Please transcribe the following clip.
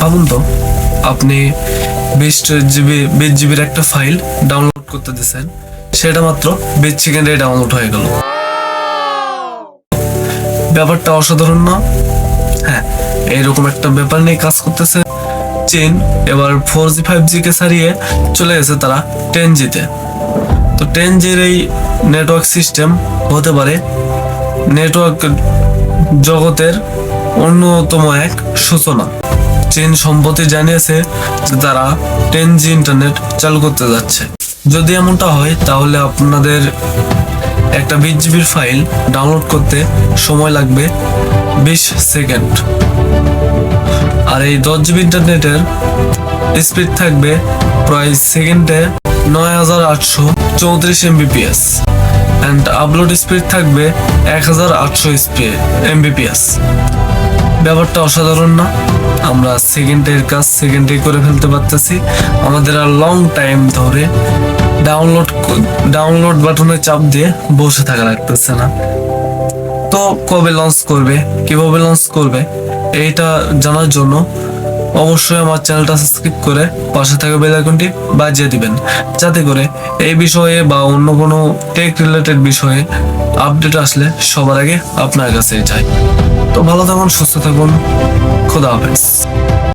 ভাবুন তো, আপনি 20 জিবির একটা ফাইল ডাউনলোড করতে দিয়েছেন, সেটা মাত্র 20 সেকেন্ডে ডাউনলোড হয়ে গেল। ব্যাপারটা অসাধারণ না? হ্যাঁ, এইরকম একটা ব্যাপার নিয়ে কাজ করতেছে চীন। এবার 4G 5G কে ছাড়িয়ে চলে গেছে তারা 10G-তে। তো 10G-র এই নেটওয়ার্ক সিস্টেম হতে পারে নেটওয়ার্ক জগতের অন্যতম এক সূচনা। চীন সম্প্রতি জানিয়েছে যে তারা 10G ইন্টারনেট চালু করতে যাচ্ছে। যদি এমনটা হয় তাহলে আপনাদের একটা 20 জিবির ফাইল ডাউনলোড করতে সময় লাগবে 20 সেকেন্ড, আর এই 10 জিবি ইন্টারনেটের স্পিড থাকবে প্রায় সেকেন্ডে 9834 Mbps অ্যান্ড আপলোড স্পিড থাকবে 1800 Mbps। ব্যাপারটা অসাধারণ না? আমরা সেকেন্ডের কাজ সেকেন্ডে করে ফেলতে পারতেছি, আমাদের আর লং টাইম ধরে ডাউনলোড বাটনে চাপ দিয়ে বসে থাকা লাগতেছে না। তো কবে লঞ্চ করবে, কিভাবে লঞ্চ করবে, এইটা জানার জন্য অবশ্যই আমার চ্যানেলটা সাবস্ক্রাইব করে পাশে থাকা বেল আইকনটি বাজিয়ে দিবেন, যাতে করে এই বিষয়ে বা অন্য কোনো টেক রিলেটেড বিষয়ে আপডেট আসলে সবার আগে আপনার কাছে যায়। তো ভালো থাকুন, সুস্থ থাকুন, খোদা হাফেজ।